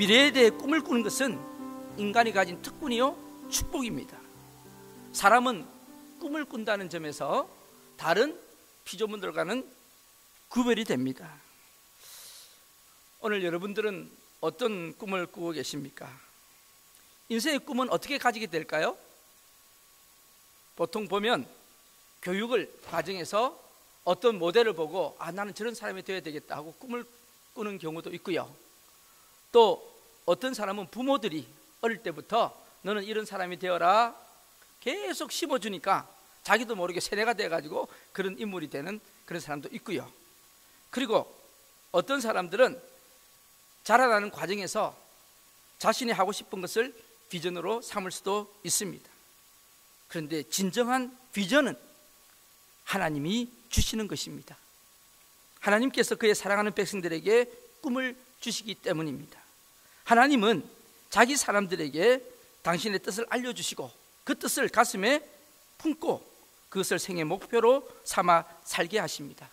미래에 대해 꿈을 꾸는 것은 인간이 가진 특권이요 축복입니다. 사람은 꿈을 꾼다는 점에서 다른 피조물들과는 구별이 됩니다. 오늘 여러분들은 어떤 꿈을 꾸고 계십니까? 인생의 꿈은 어떻게 가지게 될까요? 보통 보면 교육을 과정에서 어떤 모델을 보고 나는 저런 사람이 되어야 되겠다 하고 꿈을 꾸는 경우도 있고요. 또 어떤 사람은 부모들이 어릴 때부터 너는 이런 사람이 되어라 계속 심어주니까 자기도 모르게 세뇌가 돼가지고 그런 인물이 되는 그런 사람도 있고요. 그리고 어떤 사람들은 자라나는 과정에서 자신이 하고 싶은 것을 비전으로 삼을 수도 있습니다. 그런데 진정한 비전은 하나님이 주시는 것입니다. 하나님께서 그의 사랑하는 백성들에게 꿈을 주시기 때문입니다. 하나님은 자기 사람들에게 당신의 뜻을 알려주시고 그 뜻을 가슴에 품고 그것을 생의 목표로 삼아 살게 하십니다.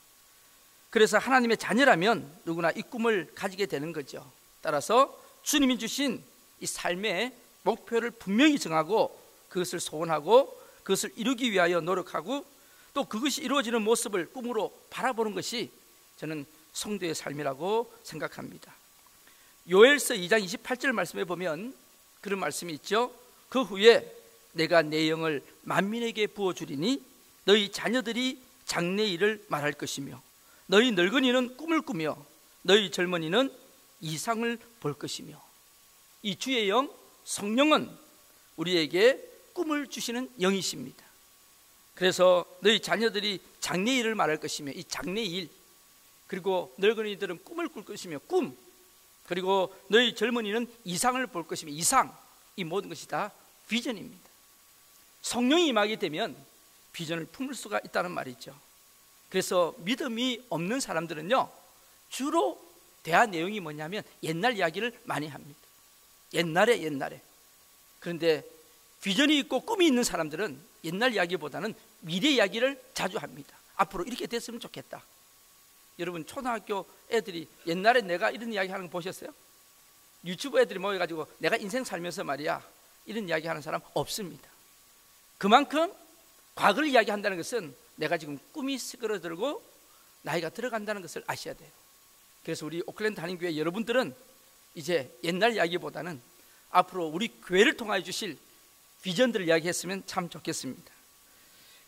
그래서 하나님의 자녀라면 누구나 이 꿈을 가지게 되는 거죠. 따라서 주님이 주신 이 삶의 목표를 분명히 정하고 그것을 소원하고 그것을 이루기 위하여 노력하고 또 그것이 이루어지는 모습을 꿈으로 바라보는 것이 저는 성도의 삶이라고 생각합니다. 요엘서 2장 28절 말씀에 보면 그런 말씀이 있죠. 그 후에 내가 내 영을 만민에게 부어주리니 너희 자녀들이 장래일을 말할 것이며 너희 늙은이는 꿈을 꾸며 너희 젊은이는 이상을 볼 것이며. 이 주의 영 성령은 우리에게 꿈을 주시는 영이십니다. 그래서 너희 자녀들이 장래일을 말할 것이며 이 장래일, 그리고 늙은이들은 꿈을 꿀 것이며 꿈, 그리고 너희 젊은이는 이상을 볼 것이며 이상, 이 모든 것이 다 비전입니다. 성령이 임하게 되면 비전을 품을 수가 있다는 말이죠. 그래서 믿음이 없는 사람들은요 주로 대화 내용이 뭐냐면 옛날 이야기를 많이 합니다. 옛날에. 그런데 비전이 있고 꿈이 있는 사람들은 옛날 이야기보다는 미래 이야기를 자주 합니다. 앞으로 이렇게 됐으면 좋겠다. 여러분 초등학교 애들이 옛날에 내가 이런 이야기 하는 거 보셨어요? 유튜브 애들이 모여가지고 내가 인생 살면서 말이야 이런 이야기 하는 사람 없습니다. 그만큼 과거를 이야기한다는 것은 내가 지금 꿈이 스그러들고 나이가 들어간다는 것을 아셔야 돼요. 그래서 우리 오클랜드 한인교회 여러분들은 이제 옛날 이야기보다는 앞으로 우리 교회를 통하여 주실 비전들을 이야기했으면 참 좋겠습니다.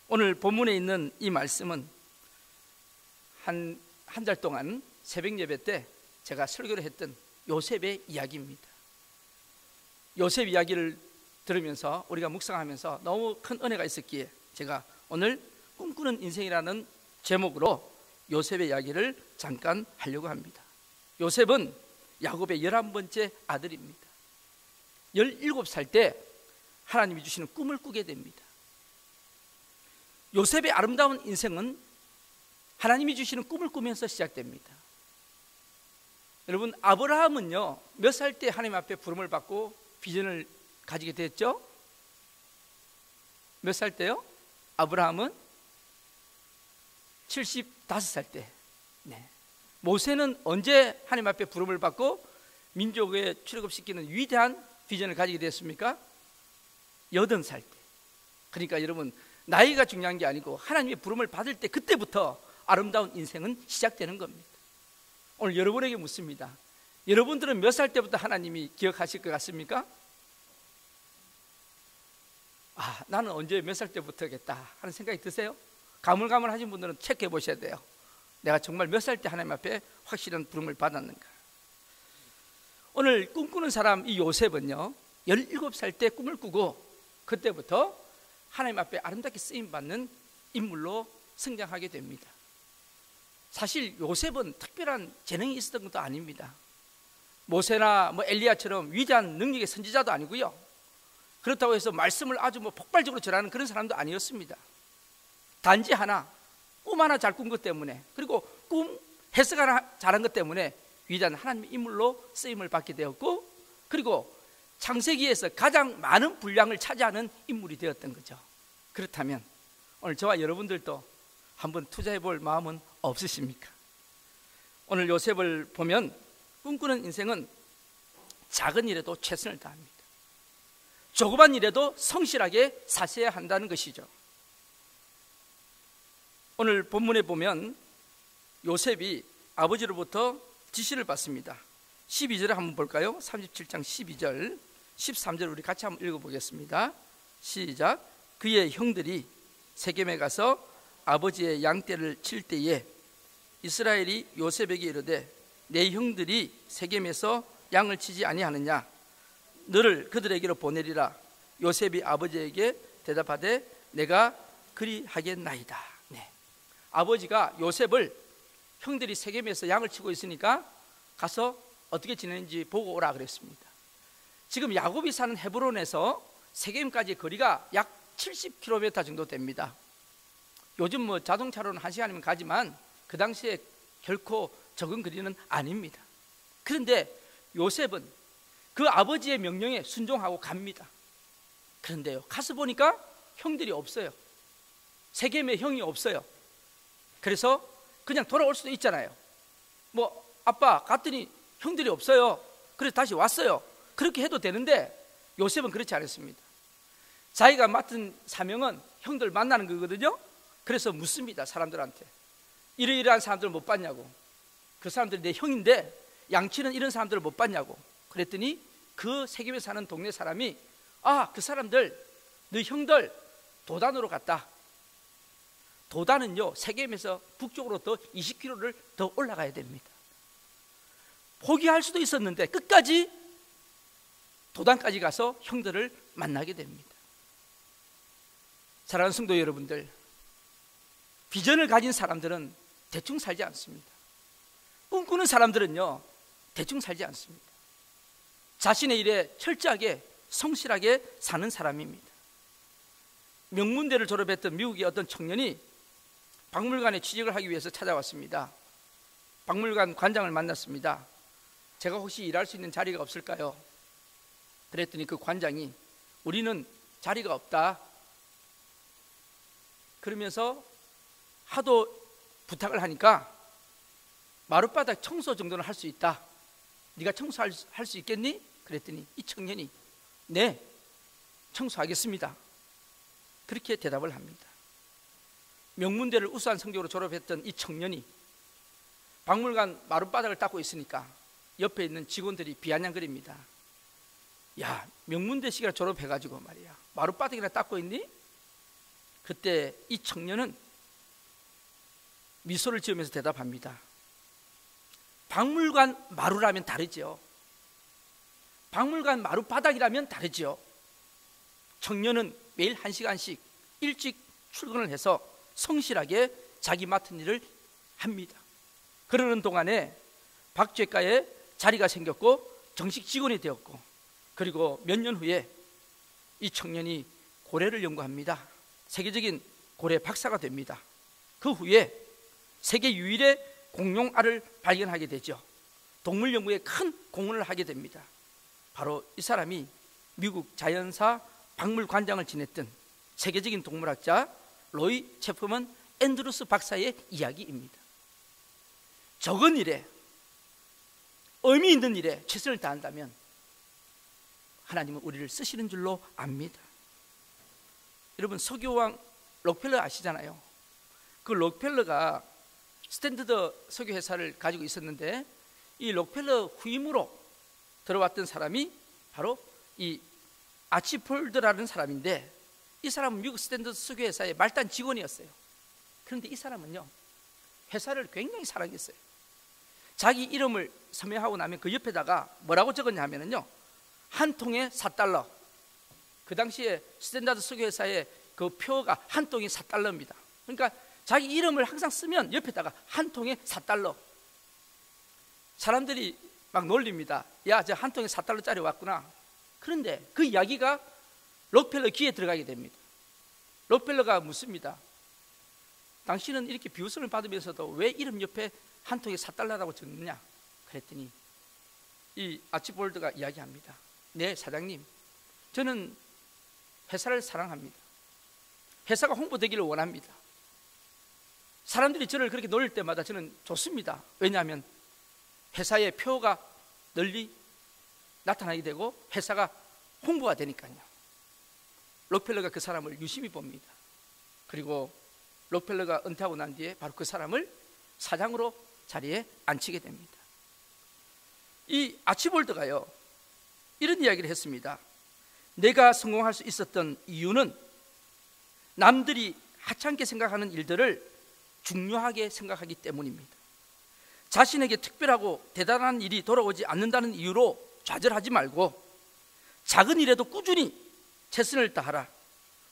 오늘 본문에 있는 이 말씀은 한 달 동안 새벽 예배 때 제가 설교를 했던 요셉의 이야기입니다. 요셉 이야기를 들으면서 우리가 묵상하면서 너무 큰 은혜가 있었기에 제가 오늘 꿈꾸는 인생이라는 제목으로 요셉의 이야기를 잠깐 하려고 합니다. 요셉은 야곱의 11번째 아들입니다. 17살 때 하나님이 주시는 꿈을 꾸게 됩니다. 요셉의 아름다운 인생은 하나님이 주시는 꿈을 꾸면서 시작됩니다. 여러분 아브라함은요 몇 살 때 하나님 앞에 부름을 받고 비전을 가지게 됐죠? 몇 살 때요? 아브라함은 75살 때. 모세는 언제 하나님 앞에 부름을 받고 민족에 출애굽시키는 위대한 비전을 가지게 됐습니까? 80살 때. 그러니까 여러분 나이가 중요한 게 아니고 하나님의 부름을 받을 때 그때부터 아름다운 인생은 시작되는 겁니다. 오늘 여러분에게 묻습니다. 여러분들은 몇 살 때부터 하나님이 기억하실 것 같습니까? 나는 언제 몇 살 때부터겠다 하는 생각이 드세요? 가물가물하신 분들은 체크해 보셔야 돼요. 내가 정말 몇 살 때 하나님 앞에 확실한 부름을 받았는가. 오늘 꿈꾸는 사람 이 요셉은요 17살 때 꿈을 꾸고 그때부터 하나님 앞에 아름답게 쓰임받는 인물로 성장하게 됩니다. 사실 요셉은 특별한 재능이 있었던 것도 아닙니다. 모세나 엘리야처럼 위대한 능력의 선지자도 아니고요, 그렇다고 해서 말씀을 아주 폭발적으로 전하는 그런 사람도 아니었습니다. 단지 하나, 꿈 하나 잘 꾼 것 때문에, 그리고 꿈 해석 하나 잘한 것 때문에 위대한 하나님의 인물로 쓰임을 받게 되었고, 그리고 창세기에서 가장 많은 분량을 차지하는 인물이 되었던 거죠. 그렇다면 오늘 저와 여러분들도 한번 투자해 볼 마음은 없으십니까? 오늘 요셉을 보면 꿈꾸는 인생은 작은 일에도 최선을 다합니다. 조그만 일에도 성실하게 사셔야 한다는 것이죠. 오늘 본문에 보면 요셉이 아버지로부터 지시를 받습니다. 12절을 한번 볼까요? 37장 12절 13절 우리 같이 한번 읽어보겠습니다. 시작. 그의 형들이 세겜에 가서 아버지의 양떼를 칠 때에 이스라엘이 요셉에게 이르되 내 형들이 세겜에서 양을 치지 아니하느냐, 너를 그들에게로 보내리라. 요셉이 아버지에게 대답하되 내가 그리하겠나이다. 네. 아버지가 요셉을 형들이 세겜에서 양을 치고 있으니까 가서 어떻게 지내는지 보고 오라 그랬습니다. 지금 야곱이 사는 헤브론에서 세겜까지 거리가 약 70km 정도 됩니다. 요즘 뭐 자동차로는 1시간이면 가지만 그 당시에 결코 적은 거리는 아닙니다. 그런데 요셉은 그 아버지의 명령에 순종하고 갑니다. 그런데요, 가서 보니까 형들이 없어요. 세겜에 형이 없어요. 그래서 그냥 돌아올 수도 있잖아요. 뭐 아빠 갔더니 형들이 없어요. 그래서 다시 왔어요. 그렇게 해도 되는데 요셉은 그렇지 않았습니다. 자기가 맡은 사명은 형들 만나는 거거든요. 그래서 묻습니다. 사람들한테 이러이러한 사람들을 못 봤냐고. 그 사람들이 내 형인데 양치는 이런 사람들을 못 봤냐고. 그랬더니 그 세겜에 사는 동네 사람이 그 사람들 너 형들 도단으로 갔다. 도단은요 세겜에서 북쪽으로 더 20km를 더 올라가야 됩니다. 포기할 수도 있었는데 끝까지 도단까지 가서 형들을 만나게 됩니다. 사랑하는 성도 여러분들, 비전을 가진 사람들은 대충 살지 않습니다. 꿈꾸는 사람들은요 대충 살지 않습니다. 자신의 일에 철저하게 성실하게 사는 사람입니다. 명문대를 졸업했던 미국의 어떤 청년이 박물관에 취직을 하기 위해서 찾아왔습니다. 박물관 관장을 만났습니다. 제가 혹시 일할 수 있는 자리가 없을까요? 그랬더니 그 관장이 우리는 자리가 없다. 그러면서 하도 부탁을 하니까 마룻바닥 청소 정도는 할 수 있다. 네가 청소할 수 있겠니? 그랬더니 이 청년이 네, 청소하겠습니다. 그렇게 대답을 합니다. 명문대를 우수한 성적으로 졸업했던 이 청년이 박물관 마룻바닥을 닦고 있으니까 옆에 있는 직원들이 비아냥거립니다. 야, 명문대 시기라 졸업해가지고 말이야 마룻바닥이나 닦고 있니? 그때 이 청년은 미소를 지으면서 대답합니다. 박물관 마루라면 다르죠. 박물관 마룻바닥이라면 다르죠. 청년은 매일 1시간씩 일찍 출근을 해서 성실하게 자기 맡은 일을 합니다. 그러는 동안에 박쥐가에 자리가 생겼고 정식 직원이 되었고, 그리고 몇 년 후에 이 청년이 고래를 연구합니다. 세계적인 고래 박사가 됩니다. 그 후에 세계 유일의 공룡알을 발견하게 되죠. 동물 연구에 큰 공헌을 하게 됩니다. 바로 이 사람이 미국 자연사 박물관장을 지냈던 세계적인 동물학자 로이 체프먼 앤드루스 박사의 이야기입니다. 적은 일에, 의미 있는 일에 최선을 다한다면 하나님은 우리를 쓰시는 줄로 압니다. 여러분, 석유왕 록펠러 아시잖아요. 그 록펠러가 스탠더드 석유회사를 가지고 있었는데 이 록펠러 후임으로 들어왔던 사람이 바로 이 아치폴드라는 사람인데, 이 사람은 미국 스탠더드 석유회사의 말단 직원이었어요. 그런데 이 사람은요 회사를 굉장히 사랑했어요. 자기 이름을 서명하고 나면 그 옆에다가 뭐라고 적었냐면요, 한 통에 4달러. 그 당시에 스탠다드 석유회사의 그 표가 한 통에 4달러입니다. 그러니까 자기 이름을 항상 쓰면 옆에다가 한 통에 4달러. 사람들이 막 놀립니다. 야, 저 한 통에 4달러짜리 왔구나. 그런데 그 이야기가 록펠러 귀에 들어가게 됩니다. 록펠러가 묻습니다. 당신은 이렇게 비웃음을 받으면서도 왜 이름 옆에 한 통에 4달러라고 적느냐? 그랬더니 이 아치볼드가 이야기합니다. 네, 사장님, 저는 회사를 사랑합니다. 회사가 홍보되기를 원합니다. 사람들이 저를 그렇게 놀릴 때마다 저는 좋습니다. 왜냐하면 회사의 표가 널리 나타나게 되고 회사가 홍보가 되니까요. 록펠러가 그 사람을 유심히 봅니다. 그리고 록펠러가 은퇴하고 난 뒤에 바로 그 사람을 사장으로 자리에 앉히게 됩니다. 이 아치볼드가요, 이런 이야기를 했습니다. 내가 성공할 수 있었던 이유는 남들이 하찮게 생각하는 일들을 중요하게 생각하기 때문입니다. 자신에게 특별하고 대단한 일이 돌아오지 않는다는 이유로 좌절하지 말고 작은 일에도 꾸준히 최선을 다하라.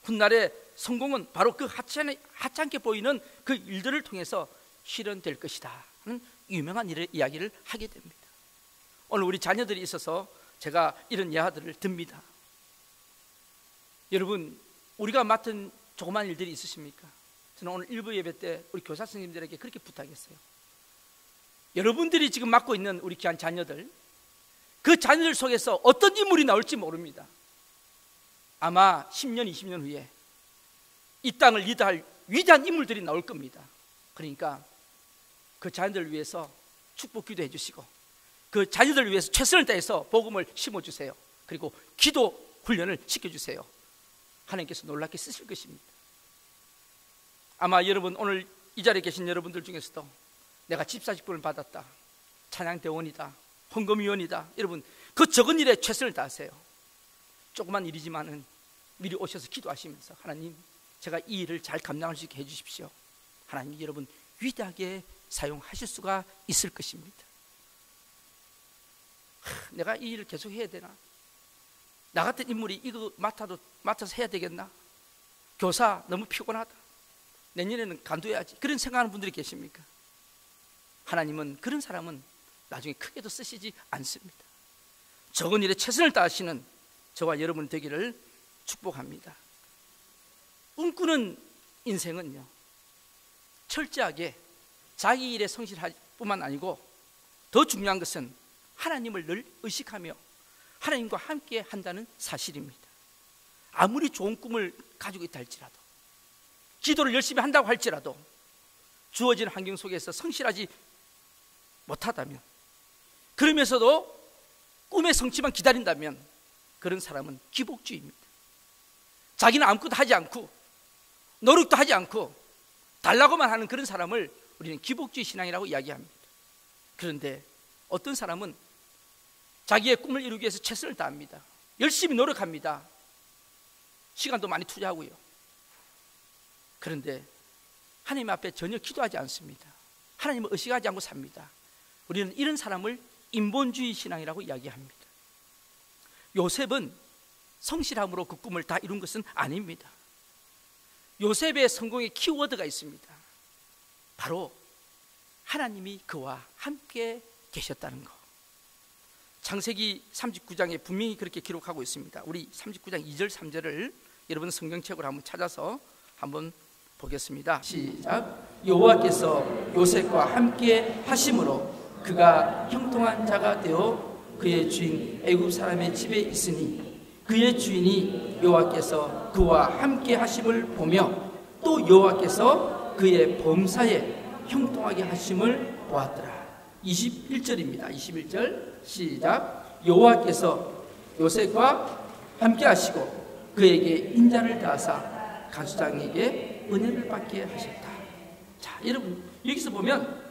훗날에 성공은 바로 그 하찮게 보이는 그 일들을 통해서 실현될 것이다 하는 유명한 이야기를 하게 됩니다. 오늘 우리 자녀들이 있어서 제가 이런 예화들을 듭니다. 여러분, 우리가 맡은 조그만 일들이 있으십니까? 저는 오늘 일부 예배 때 우리 교사 선생님들에게 그렇게 부탁했어요. 여러분들이 지금 맡고 있는 우리 귀한 자녀들, 그 자녀들 속에서 어떤 인물이 나올지 모릅니다. 아마 10년, 20년 후에 이 땅을 리드할 위대한 인물들이 나올 겁니다. 그러니까 그 자녀들을 위해서 축복 기도해 주시고 그 자녀들을 위해서 최선을 다해서 복음을 심어주세요. 그리고 기도 훈련을 시켜주세요. 하나님께서 놀랍게 쓰실 것입니다. 아마 여러분, 오늘 이 자리에 계신 여러분들 중에서도 내가 집사직분을 받았다, 찬양대원이다, 헌금위원이다, 여러분 그 적은 일에 최선을 다하세요. 조그만 일이지만은 미리 오셔서 기도하시면서 하나님, 제가 이 일을 잘 감당할 수 있게 해주십시오. 하나님, 여러분 위대하게 사용하실 수가 있을 것입니다. 내가 이 일을 계속 해야 되나? 나 같은 인물이 이거 맡아서 해야 되겠나? 교사 너무 피곤하다, 내년에는 간두해야지, 그런 생각하는 분들이 계십니까? 하나님은 그런 사람은 나중에 크게도 쓰시지 않습니다. 적은 일에 최선을 다하시는 저와 여러분 되기를 축복합니다. 꿈꾸는 인생은요, 철저하게 자기 일에 성실할 뿐만 아니고 더 중요한 것은 하나님을 늘 의식하며 하나님과 함께 한다는 사실입니다. 아무리 좋은 꿈을 가지고 있다 할지라도, 기도를 열심히 한다고 할지라도 주어진 환경 속에서 성실하지 못하다면, 그러면서도 꿈의 성취만 기다린다면 그런 사람은 기복주의입니다. 자기는 아무것도 하지 않고 노력도 하지 않고 달라고만 하는 그런 사람을 우리는 기복주의 신앙이라고 이야기합니다. 그런데 어떤 사람은 자기의 꿈을 이루기 위해서 최선을 다합니다. 열심히 노력합니다. 시간도 많이 투자하고요. 그런데 하나님 앞에 전혀 기도하지 않습니다. 하나님을 의식하지 않고 삽니다. 우리는 이런 사람을 인본주의 신앙이라고 이야기합니다. 요셉은 성실함으로 그 꿈을 다 이룬 것은 아닙니다. 요셉의 성공의 키워드가 있습니다. 바로 하나님이 그와 함께 계셨다는 것. 창세기 39장에 분명히 그렇게 기록하고 있습니다. 우리 39장 2절 3절을 여러분 성경책으로 한번 찾아서 한번 보겠습니다. 시작. 여호와께서 요셉과 함께 하심으로 그가 형통한 자가 되어 그의 주인 애굽 사람의 집에 있으니 그의 주인이 여호와께서 그와 함께 하심을 보며 또 여호와께서 그의 범사에 형통하게 하심을 보았더라. 21절입니다. 21절 시작. 여호와께서 요셉과 함께 하시고 그에게 인자를 다하사 간수장에게 은혜를 받게 하셨다. 자, 여러분 여기서 보면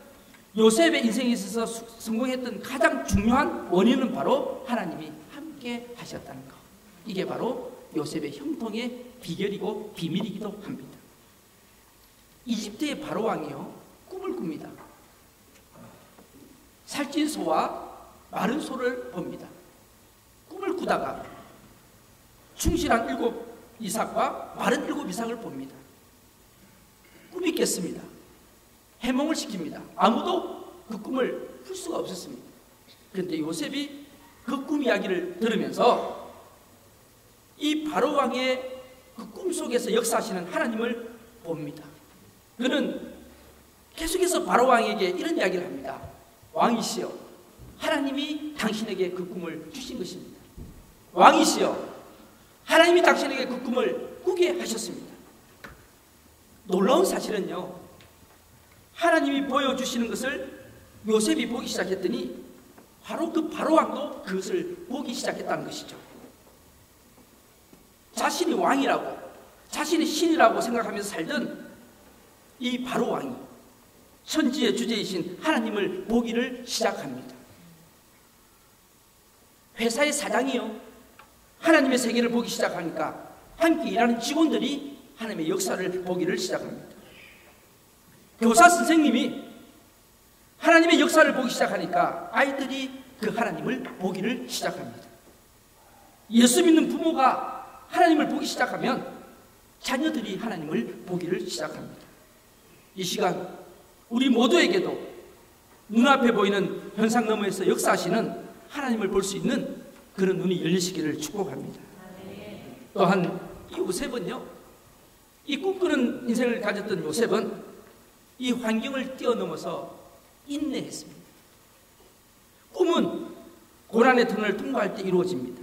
요셉의 인생에 있어서 성공했던 가장 중요한 원인은 바로 하나님이 함께 하셨다는 것. 이게 바로 요셉의 형통의 비결이고 비밀이기도 합니다. 이집트의 바로 왕이요, 꿈을 꿉니다. 살찐 소와 마른 소를 봅니다. 꿈을 꾸다가 충실한 7 이삭과 마른 7 이삭을 봅니다. 꿈이 깼습니다. 해몽을 시킵니다. 아무도 그 꿈을 풀 수가 없었습니다. 그런데 요셉이 그 꿈 이야기를 들으면서 이 바로 왕의 그 꿈속에서 역사하시는 하나님을 봅니다. 그는 계속해서 바로 왕에게 이런 이야기를 합니다. 왕이시여, 하나님이 당신에게 그 꿈을 주신 것입니다. 왕이시여, 하나님이 당신에게 그 꿈을 꾸게 하셨습니다. 놀라운 사실은요, 하나님이 보여주시는 것을 요셉이 보기 시작했더니 바로 그 바로왕도 그것을 보기 시작했다는 것이죠. 자신이 왕이라고, 자신이 신이라고 생각하면서 살던 이 바로왕이 천지의 주제이신 하나님을 보기를 시작합니다. 회사의 사장이요, 하나님의 세계를 보기 시작하니까 함께 일하는 직원들이 하나님의 역사를 보기를 시작합니다. 교사 선생님이 하나님의 역사를 보기 시작하니까 아이들이 그 하나님을 보기를 시작합니다. 예수 믿는 부모가 하나님을 보기 시작하면 자녀들이 하나님을 보기를 시작합니다. 이 시간 우리 모두에게도 눈앞에 보이는 현상 너머에서 역사하시는 하나님을 볼 수 있는 그런 눈이 열리시기를 축복합니다. 또한 이 요셉은요, 이 꿈꾸는 인생을 가졌던 요셉은 이 환경을 뛰어넘어서 인내했습니다. 꿈은 고난의 터널을 통과할 때 이루어집니다.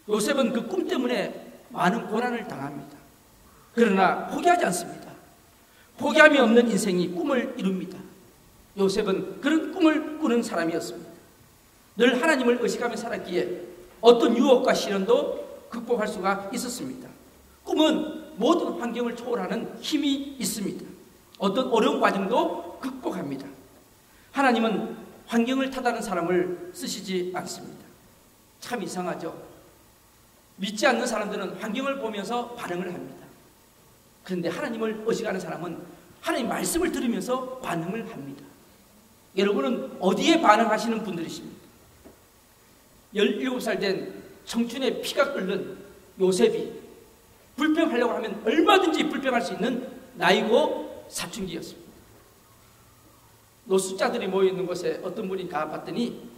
요셉은 그 꿈 때문에 많은 고난을 당합니다. 그러나 포기하지 않습니다. 포기함이 없는 인생이 꿈을 이룹니다. 요셉은 그런 꿈을 꾸는 사람이었습니다. 늘 하나님을 의식하며 살았기에 어떤 유혹과 시련도 극복할 수가 있었습니다. 꿈은 모든 환경을 초월하는 힘이 있습니다. 어떤 어려운 과정도 극복합니다. 하나님은 환경을 타다는 사람을 쓰시지 않습니다. 참 이상하죠. 믿지 않는 사람들은 환경을 보면서 반응을 합니다. 그런데 하나님을 의식하는 사람은 하나님 말씀을 들으면서 반응을 합니다. 여러분은 어디에 반응하시는 분들이십니까? 17살 된 청춘의 피가 끓는 요셉이 불평하려고 하면 얼마든지 불평할 수 있는 나이고 사춘기였습니다. 노숙자들이 모여있는 곳에 어떤 분이 가봤더니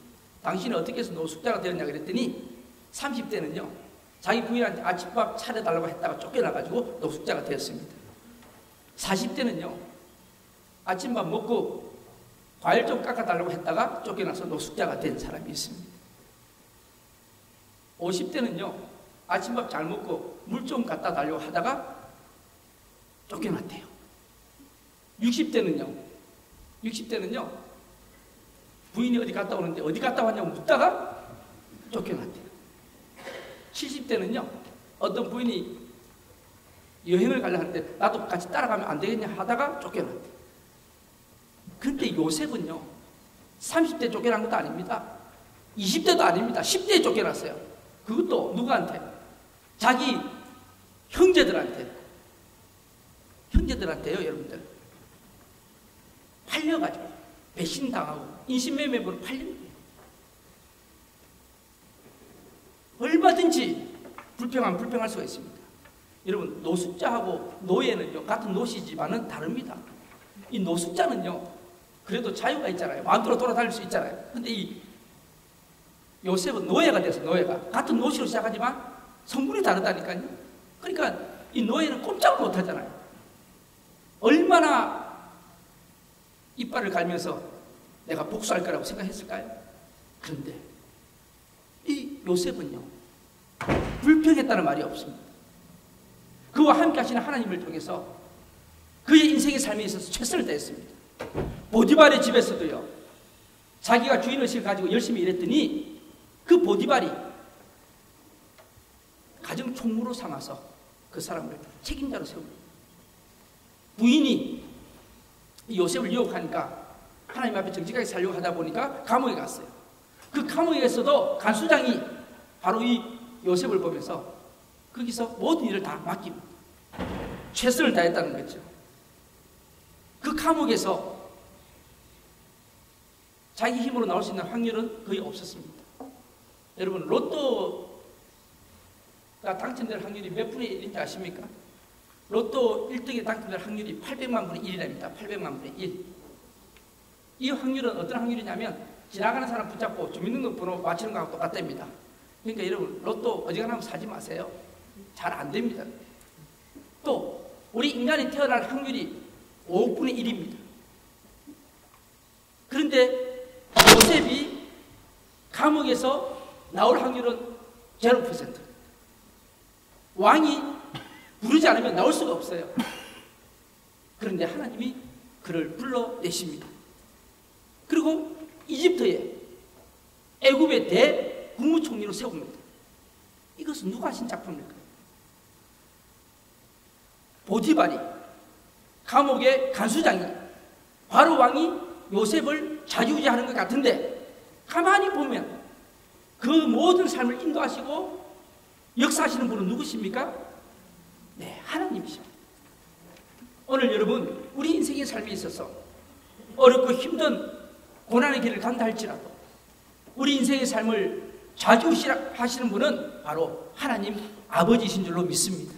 당신은 어떻게 해서 노숙자가 되었냐 그랬더니 30대는요 자기 부인한테 아침밥 차려달라고 했다가 쫓겨나가지고 노숙자가 되었습니다. 40대는요 아침밥 먹고 과일 좀 깎아달라고 했다가 쫓겨나서 노숙자가 된 사람이 있습니다. 50대는요 아침밥 잘 먹고 물 좀 갖다 달라고 하다가 쫓겨났대요. 60대는요 부인이 어디 갔다 오는데 어디 갔다 왔냐고 묻다가 쫓겨났대요. 70대는요 어떤 부인이 여행을 가려 하는데 나도 같이 따라가면 안 되겠냐 하다가 쫓겨났대요. 그런데 요셉은요 30대 쫓겨난 것도 아닙니다. 20대도 아닙니다. 10대에 쫓겨났어요. 그것도 누구한테? 자기 형제들한테요 여러분들. 팔려가지고 배신당하고 인신매매로 팔린 거예요. 얼마든지 불평할 수가 있습니다. 여러분 노숙자하고 노예는요 같은 노시지만은 다릅니다. 이 노숙자는요 그래도 자유가 있잖아요. 마음대로 돌아다닐 수 있잖아요. 근데 이 요셉은 노예가 돼서 같은 노시로 시작하지만 성분이 다르다니까요. 그러니까 이 노예는 꼼짝을 못하잖아요. 얼마나 이빨을 갈면서 내가 복수할 거라고 생각했을까요? 그런데 이 요셉은요 불평했다는 말이 없습니다. 그와 함께 하시는 하나님을 통해서 그의 인생의 삶에 있어서 최선을 다했습니다. 보디발의 집에서도요 자기가 주인의식을 가지고 열심히 일했더니 그 보디발이 가정 총무로 삼아서 그 사람을 책임자로 세웁니다. 부인이 요셉을 유혹하니까 하나님 앞에 정직하게 살려고 하다 보니까 감옥에 갔어요. 그 감옥에서도 간수장이 바로 이 요셉을 보면서 거기서 모든 일을 다 맡깁니다. 최선을 다했다는 거죠. 그 감옥에서 자기 힘으로 나올 수 있는 확률은 거의 없었습니다. 여러분 로또가 당첨될 확률이 몇 분의 1인지 아십니까? 로또 1등에 당첨될 확률이 800만 분의 1이랍니다. 800만 분의 1. 이 확률은 어떤 확률이냐면 지나가는 사람 붙잡고 주민등록번호 맞히는 거하고 똑같답니다. 그러니까 여러분 로또 어지간하면 사지 마세요. 잘 안 됩니다. 또 우리 인간이 태어날 확률이 5분의 1입니다. 그런데 요셉이 감옥에서 나올 확률은 0%. 왕이 부르지 않으면 나올 수가 없어요. 그런데 하나님이 그를 불러내십니다. 그리고 이집트에 애굽의 대국무총리로 세웁니다. 이것은 누가 하신 작품일까요? 보디발이, 감옥의 간수장이, 바로 왕이 요셉을 좌지우지하는 것 같은데, 가만히 보면 그 모든 삶을 인도하시고 역사하시는 분은 누구십니까? 네, 하나님이십니다. 오늘 여러분, 우리 인생의 삶에 있어서 어렵고 힘든 고난의 길을 간다 할지라도 우리 인생의 삶을 좌지우지하시는 분은 바로 하나님 아버지이신 줄로 믿습니다.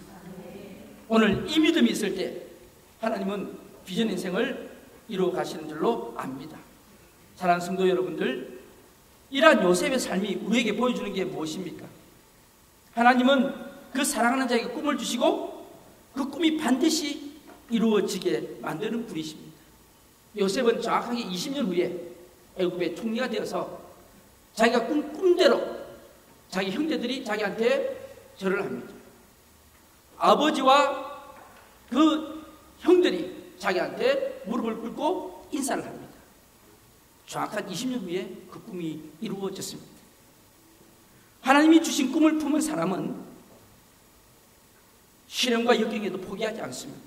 오늘 이 믿음이 있을 때 하나님은 비전 인생을 이루어 가시는 줄로 압니다. 사랑하는 성도 여러분들, 이러한 요셉의 삶이 우리에게 보여주는 게 무엇입니까? 하나님은 그 사랑하는 자에게 꿈을 주시고 그 꿈이 반드시 이루어지게 만드는 분이십니다. 요셉은 정확하게 20년 후에 애굽의 총리가 되어서 자기가 꿈대로 자기 형제들이 자기한테 절을 합니다. 아버지와 그 형들이 자기한테 무릎을 꿇고 인사를 합니다. 정확한 20년 후에 그 꿈이 이루어졌습니다. 하나님이 주신 꿈을 품은 사람은 시련과 역경에도 포기하지 않습니다.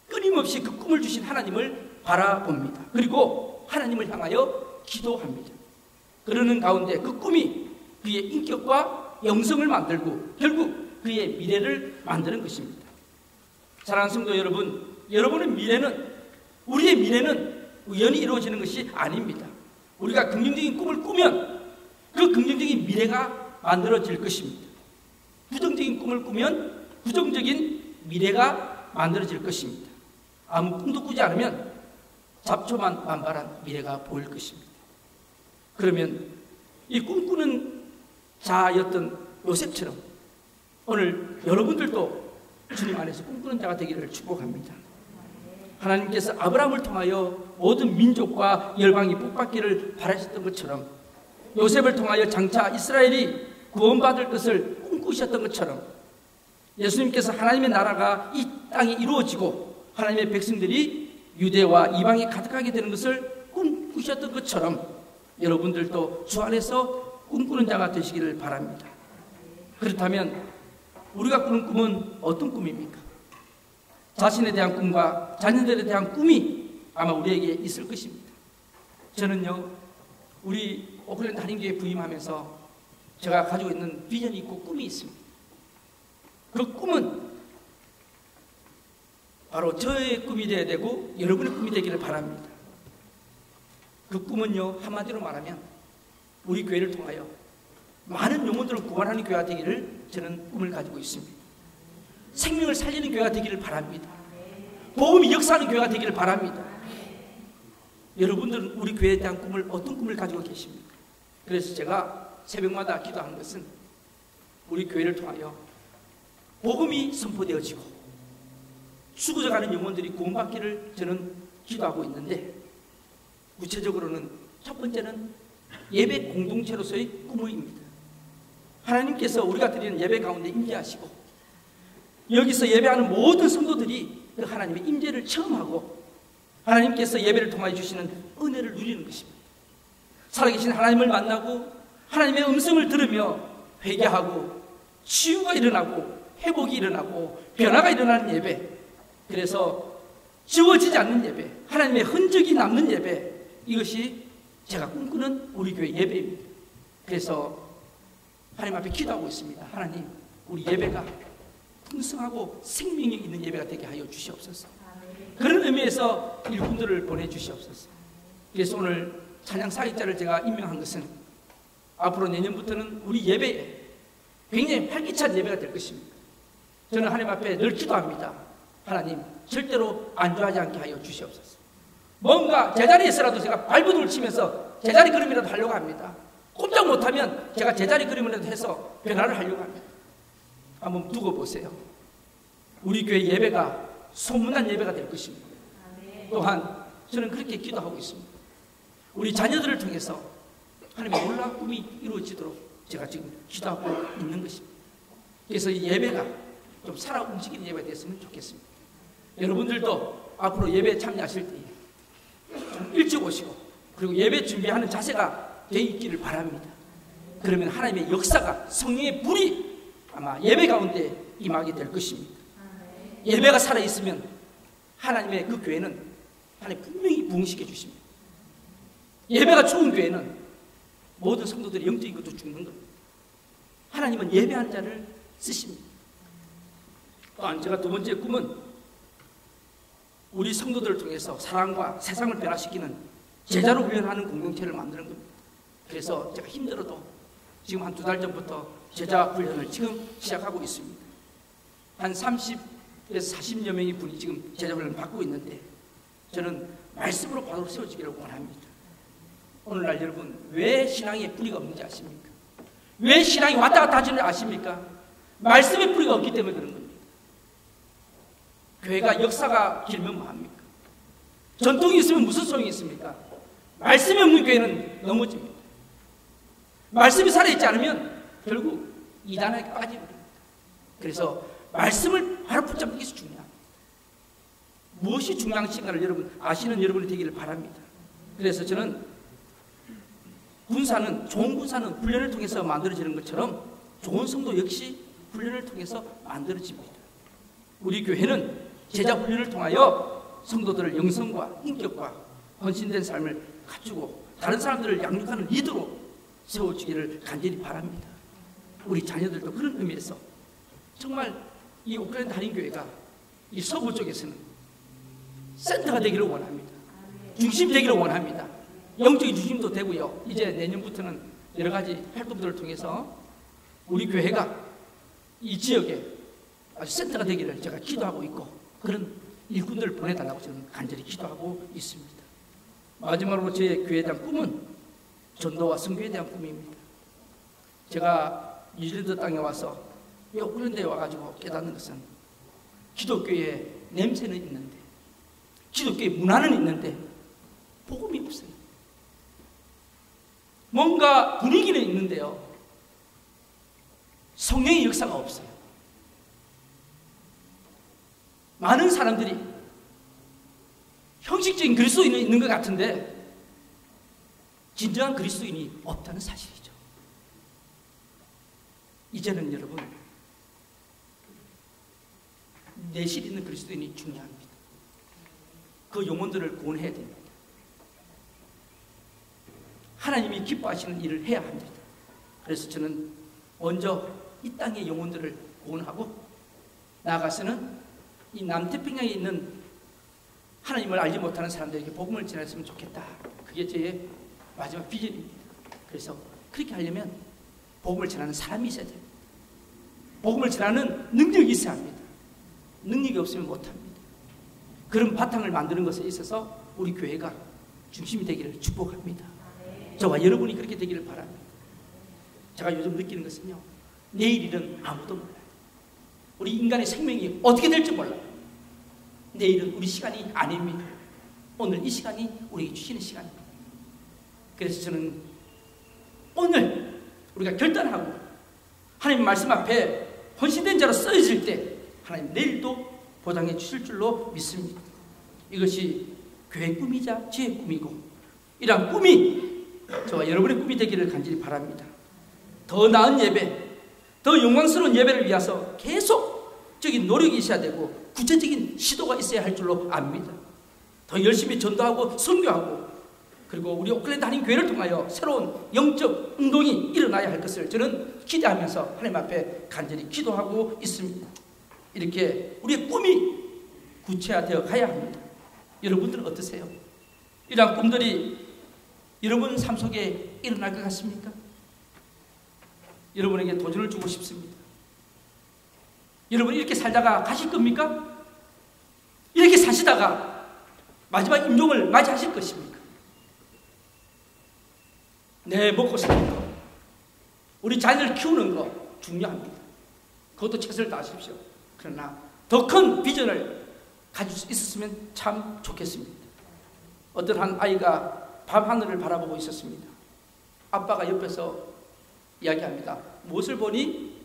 끊임없이 그 꿈을 주신 하나님을 바라봅니다. 그리고 하나님을 향하여 기도합니다. 그러는 가운데 그 꿈이 그의 인격과 영성을 만들고 결국 그의 미래를 만드는 것입니다. 사랑하는 성도 여러분, 여러분의 미래는, 우리의 미래는 우연히 이루어지는 것이 아닙니다. 우리가 긍정적인 꿈을 꾸면 그 긍정적인 미래가 만들어질 것입니다. 부정적인 꿈을 꾸면 부정적인 미래가 만들어질 것입니다. 아무 꿈도 꾸지 않으면 잡초만 만발한 미래가 보일 것입니다. 그러면 이 꿈꾸는 자였던 요셉처럼 오늘 여러분들도 주님 안에서 꿈꾸는 자가 되기를 축복합니다. 하나님께서 아브라함을 통하여 모든 민족과 열방이 복받기를 바라셨던 것처럼 요셉을 통하여 장차 이스라엘이 구원받을 것을 꿈꾸셨던 것처럼 예수님께서 하나님의 나라가 이 땅에 이루어지고 하나님의 백성들이 유대와 이방에 가득하게 되는 것을 꿈꾸셨던 것처럼 여러분들도 주 안에서 꿈꾸는 자가 되시기를 바랍니다. 그렇다면 우리가 꾸는 꿈은 어떤 꿈입니까? 자신에 대한 꿈과 자녀들에 대한 꿈이 아마 우리에게 있을 것입니다. 저는요, 우리 오클랜드 한인교회 부임하면서 제가 가지고 있는 비전이 있고 꿈이 있습니다. 그 꿈은 바로 저의 꿈이 되어야 되고 여러분의 꿈이 되기를 바랍니다. 그 꿈은요, 한마디로 말하면 우리 교회를 통하여 많은 영혼들을 구원하는 교회가 되기를 저는 꿈을 가지고 있습니다. 생명을 살리는 교회가 되기를 바랍니다. 복음이 역사하는 교회가 되기를 바랍니다. 여러분들은 우리 교회에 대한 꿈을, 어떤 꿈을 가지고 계십니까? 그래서 제가 새벽마다 기도하는 것은 우리 교회를 통하여 복음이 선포되어지고 죽어져가는 영혼들이 구원받기를 저는 기도하고 있는데, 구체적으로는 첫 번째는 예배 공동체로서의 꿈입니다. 하나님께서 우리가 드리는 예배 가운데 임재하시고 여기서 예배하는 모든 성도들이 그 하나님의 임재를 체험하고 하나님께서 예배를 통하여 주시는 은혜를 누리는 것입니다. 살아계신 하나님을 만나고 하나님의 음성을 들으며 회개하고 치유가 일어나고 회복이 일어나고 변화가 일어나는 예배, 그래서 지워지지 않는 예배, 하나님의 흔적이 남는 예배, 이것이 제가 꿈꾸는 우리 교회 예배입니다. 그래서 하나님 앞에 기도하고 있습니다. 하나님, 우리 예배가 풍성하고 생명력 있는 예배가 되게 하여 주시옵소서. 그런 의미에서 일꾼들을 보내주시옵소서. 그래서 오늘 찬양 사역자를 제가 임명한 것은 앞으로 내년부터는 우리 예배에 굉장히 활기찬 예배가 될 것입니다. 저는 하나님 앞에 늘 기도합니다. 하나님, 절대로 안주하지 않게 하여 주시옵소서. 뭔가 제자리에 있어라도 제가 발버둥을 치면서 제자리 걸음이라도 하려고 합니다. 꼼짝 못하면 제가 제자리 걸음이라도 해서 변화를 하려고 합니다. 한번 두고 보세요. 우리 교회 예배가 소문난 예배가 될 것입니다. 또한 저는 그렇게 기도하고 있습니다. 우리 자녀들을 통해서 하나님의 놀라운 꿈이 이루어지도록 제가 지금 기도하고 있는 것입니다. 그래서 이 예배가 좀 살아 움직이는 예배가 됐으면 좋겠습니다. 여러분들도 앞으로 예배에 참여하실 때 좀 일찍 오시고 그리고 예배 준비하는 자세가 되어 있기를 바랍니다. 그러면 하나님의 역사가, 성령의 불이 아마 예배 가운데 임하게 될 것입니다. 예배가 살아있으면 하나님의 그 교회는 하나님 분명히 부흥시켜 주십니다. 예배가 죽은 교회는 모든 성도들이 영적인 것도 죽는 겁니다. 하나님은 예배한 자를 쓰십니다. 또한 제가 두 번째 꿈은 우리 성도들을 통해서 사랑과 세상을 변화시키는 제자로 훈련하는 공동체를 만드는 겁니다. 그래서 제가 힘들어도 지금 한 2달 전부터 제자 훈련을 지금 시작하고 있습니다. 한 30에서 40여 명의 분이 지금 제자 훈련을 받고 있는데 저는 말씀으로 바로 세워지기를 원합니다. 오늘날 여러분, 왜 신앙에 뿌리가 없는지 아십니까? 왜 신앙이 왔다 갔다 하지는 아십니까? 말씀에 뿌리가 없기 때문에 그런 겁니다. 교회가 역사가 길면 뭐합니까? 전통이 있으면 무슨 소용이 있습니까? 말씀이 없는 교회는 넘어집니다. 말씀이 살아있지 않으면 결국 이단에 빠져버립니다. 그래서 말씀을 바로 붙잡는 것이 중요합니다. 무엇이 중요한지를 여러분 아시는 여러분이 되기를 바랍니다. 그래서 저는 군사는, 좋은 군사는 훈련을 통해서 만들어지는 것처럼 좋은 성도 역시 훈련을 통해서 만들어집니다. 우리 교회는 제자 훈련을 통하여 성도들을 영성과 인격과 헌신된 삶을 갖추고 다른 사람들을 양육하는 리더로 세워주기를 간절히 바랍니다. 우리 자녀들도 그런 의미에서 정말 이 오클랜드 한인교회가 이 서부 쪽에서는 센터가 되기를 원합니다. 중심이 되기를 원합니다. 영적인 중심도 되고요. 이제 내년부터는 여러 가지 활동들을 통해서 우리 교회가 이 지역에 아주 센터가 되기를 제가 기도하고 있고 그런 일꾼들을 보내달라고 저는 간절히 기도하고 있습니다. 마지막으로 제 교회에 대한 꿈은 전도와 선교에 대한 꿈입니다. 제가 뉴질랜드 땅에 와서 이 오클랜드에 와가지고 깨닫는 것은 기독교의 냄새는 있는데 기독교의 문화는 있는데 복음이 없어요. 뭔가 분위기는 있는데요, 성령의 역사가 없어요. 많은 사람들이 형식적인 그리스도인은 있는 것 같은데 진정한 그리스도인이 없다는 사실이죠. 이제는 여러분, 내실 있는 그리스도인이 중요합니다. 그 영혼들을 구원해야 됩니다. 하나님이 기뻐하시는 일을 해야 합니다. 그래서 저는 먼저 이 땅의 영혼들을 구원하고 나아가서는 이 남태평양에 있는 하나님을 알지 못하는 사람들에게 복음을 전했으면 좋겠다. 그게 제 마지막 비전입니다. 그래서 그렇게 하려면 복음을 전하는 사람이 있어야 됩니다. 복음을 전하는 능력이 있어야 합니다. 능력이 없으면 못합니다. 그런 바탕을 만드는 것에 있어서 우리 교회가 중심이 되기를 축복합니다. 저와 여러분이 그렇게 되기를 바랍니다. 제가 요즘 느끼는 것은요, 내일 일은 아무도 몰라요. 우리 인간의 생명이 어떻게 될지 몰라요. 내일은 우리 시간이 아닙니다. 오늘 이 시간이 우리에게 주시는 시간입니다. 그래서 저는 오늘 우리가 결단하고 하나님 말씀 앞에 헌신된 자로 쓰여질 때 하나님 내일도 보장해 주실 줄로 믿습니다. 이것이 교회의 꿈이자 제 꿈이고 이러한 꿈이 저와 여러분의 꿈이 되기를 간절히 바랍니다. 더 나은 예배, 더 영광스러운 예배를 위해서 계속적인 노력이 있어야 되고 구체적인 시도가 있어야 할 줄로 압니다. 더 열심히 전도하고 선교하고 그리고 우리 오클랜드 한인교회를 통하여 새로운 영적 운동이 일어나야 할 것을 저는 기대하면서 하나님 앞에 간절히 기도하고 있습니다. 이렇게 우리의 꿈이 구체화되어 가야 합니다. 여러분들은 어떠세요? 이러한 꿈들이 여러분 삶 속에 일어날 것 같습니까? 여러분에게 도전을 주고 싶습니다. 여러분 이렇게 살다가 가실 겁니까? 이렇게 사시다가 마지막 임종을 맞이하실 것입니까? 네, 먹고 사는 거, 우리 자녀를 키우는 거 중요합니다. 그것도 최선을 다하십시오. 그러나 더 큰 비전을 가질 수 있었으면 참 좋겠습니다. 어떤 한 아이가 밤하늘을 바라보고 있었습니다. 아빠가 옆에서 이야기합니다. 무엇을 보니?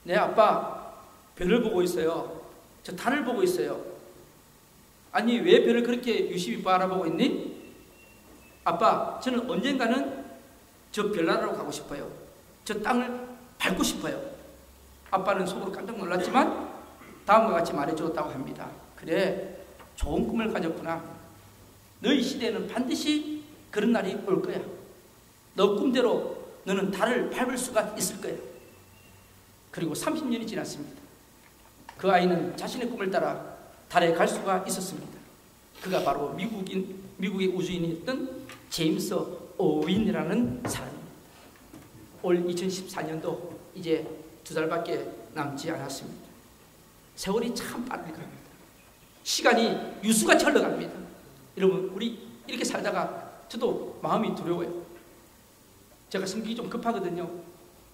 네, 아빠 별을 보고 있어요. 저 달을 보고 있어요. 아니, 왜 별을 그렇게 유심히 바라보고 있니? 아빠, 저는 언젠가는 저 별나라로 가고 싶어요. 저 땅을 밟고 싶어요. 아빠는 속으로 깜짝 놀랐지만 다음과 같이 말해주었다고 합니다. 그래, 좋은 꿈을 가졌구나. 너희 시대에는 반드시 그런 날이 올 거야. 너 꿈대로 너는 달을 밟을 수가 있을 거야. 그리고 30년이 지났습니다. 그 아이는 자신의 꿈을 따라 달에 갈 수가 있었습니다. 그가 바로 미국의 우주인이었던 제임스 어윈이라는 사람입니다. 올 2014년도 이제 2달밖에 남지 않았습니다. 세월이 참 빠르게 갑니다. 시간이 유수같이 흘러갑니다. 여러분, 우리 이렇게 살다가 저도 마음이 두려워요. 제가 성격이 좀 급하거든요.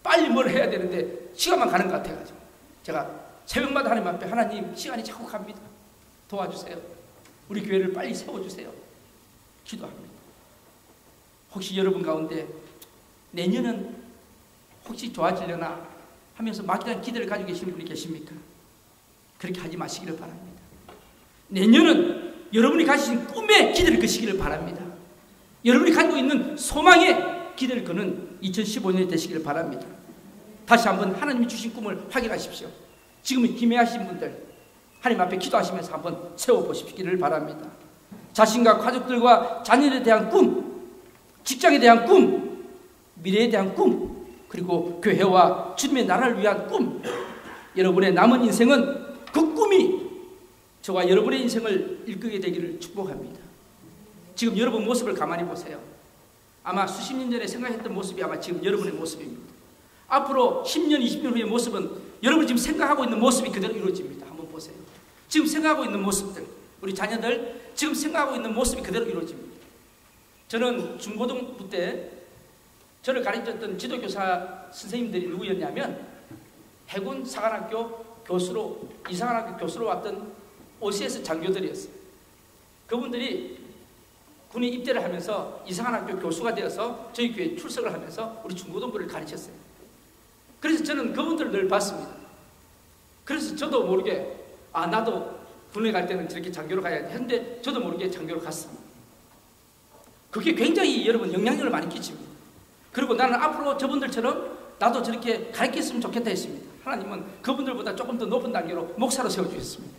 빨리 뭘 해야 되는데 시간만 가는 것 같아가지고 제가 새벽마다 하나님 앞에 하나님 시간이 자꾸 갑니다. 도와주세요. 우리 교회를 빨리 세워주세요. 기도합니다. 혹시 여러분 가운데 내년은 혹시 좋아지려나 하면서 막연한 기대를 가지고 계시는 분이 계십니까? 그렇게 하지 마시기를 바랍니다. 내년은 여러분이 가지신 꿈에 기대를 거시기를 바랍니다. 여러분이 가지고 있는 소망에 기대를 거는 2015년이 되시기를 바랍니다. 다시 한번 하나님이 주신 꿈을 확인하십시오. 지금 희미하신 분들 하나님 앞에 기도하시면서 한번 세워보시기를 바랍니다. 자신과 가족들과 자녀에 대한 꿈, 직장에 대한 꿈, 미래에 대한 꿈, 그리고 교회와 주님의 나라를 위한 꿈, 여러분의 남은 인생은 그 꿈이 저와 여러분의 인생을 이끌게 되기를 축복합니다. 지금 여러분 모습을 가만히 보세요. 아마 수십 년 전에 생각했던 모습이 아마 지금 여러분의 모습입니다. 앞으로 10년, 20년 후의 모습은 여러분이 지금 생각하고 있는 모습이 그대로 이루어집니다. 한번 보세요. 지금 생각하고 있는 모습들, 우리 자녀들 지금 생각하고 있는 모습이 그대로 이루어집니다. 저는 중고등부 때 저를 가르쳤던 지도교사 선생님들이 누구였냐면 해군 사관학교 교수로, 이사관학교 교수로 왔던 OCS 장교들이었어요. 그분들이 군에 입대를 하면서 이사관학교 교수가 되어서 저희 교회에 출석을 하면서 우리 중고등부를 가르쳤어요. 그래서 저는 그분들을 늘 봤습니다. 그래서 저도 모르게 나도 군에 갈 때는 저렇게 장교로 가야 돼 했는데 저도 모르게 장교로 갔습니다. 그게 굉장히 여러분 영향력을 많이 끼칩니다. 그리고 나는 앞으로 저분들처럼 나도 저렇게 가르쳤으면 좋겠다 했습니다. 하나님은 그분들보다 조금 더 높은 단계로 목사로 세워주셨습니다.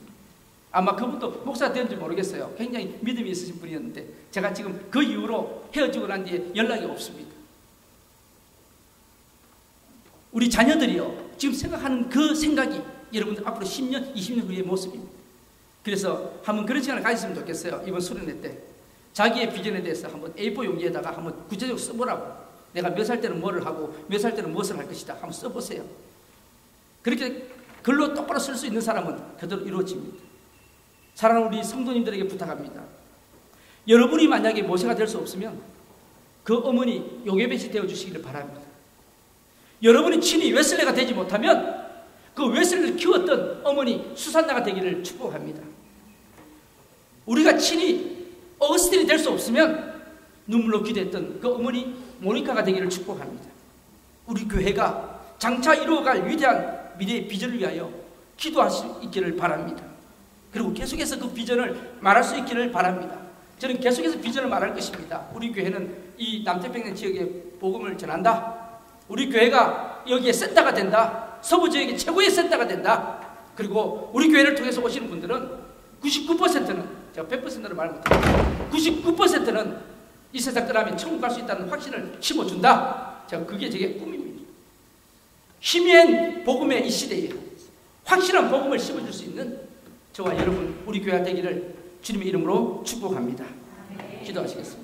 아마 그분도 목사가 되는지 모르겠어요. 굉장히 믿음이 있으신 분이었는데 제가 지금 그 이후로 헤어지고 난 뒤에 연락이 없습니다. 우리 자녀들이요, 지금 생각하는 그 생각이 여러분들 앞으로 10년, 20년 후의 모습입니다. 그래서 한번 그런 시간을 가졌으면 좋겠어요. 이번 수련회 때 자기의 비전에 대해서 한번 A4 용지에다가 한번 구체적으로 써보라고. 내가 몇 살 때는 뭐를 하고 몇 살 때는 무엇을 할 것이다. 한번 써보세요. 그렇게 글로 똑바로 쓸 수 있는 사람은 그대로 이루어집니다. 사랑하는 우리 성도님들에게 부탁합니다. 여러분이 만약에 모세가 될 수 없으면 그 어머니 요게벳이 되어주시기를 바랍니다. 여러분이 친히 웨슬레가 되지 못하면 그 웨슬레를 키웠던 어머니 수산나가 되기를 축복합니다. 우리가 친히 어거스틴이 될 수 없으면 눈물로 기도했던 그 어머니 모니카가 되기를 축복합니다. 우리 교회가 장차 이루어갈 위대한 미래의 비전을 위하여 기도할 수 있기를 바랍니다. 그리고 계속해서 그 비전을 말할 수 있기를 바랍니다. 저는 계속해서 비전을 말할 것입니다. 우리 교회는 이 남태평양 지역에 복음을 전한다. 우리 교회가 여기에 센터가 된다. 서부 지역의 최고의 센터가 된다. 그리고 우리 교회를 통해서 오시는 분들은 99%는 제가 100%를 말 못합니다. 99%는 이 세상 떠나면 천국 갈 수 있다는 확신을 심어준다. 제가 그게 제 꿈입니다. 희미한 복음의 이 시대에 확실한 복음을 심어줄 수 있는 저와 여러분 우리 교회가 되기를 주님의 이름으로 축복합니다. 기도하시겠습니다.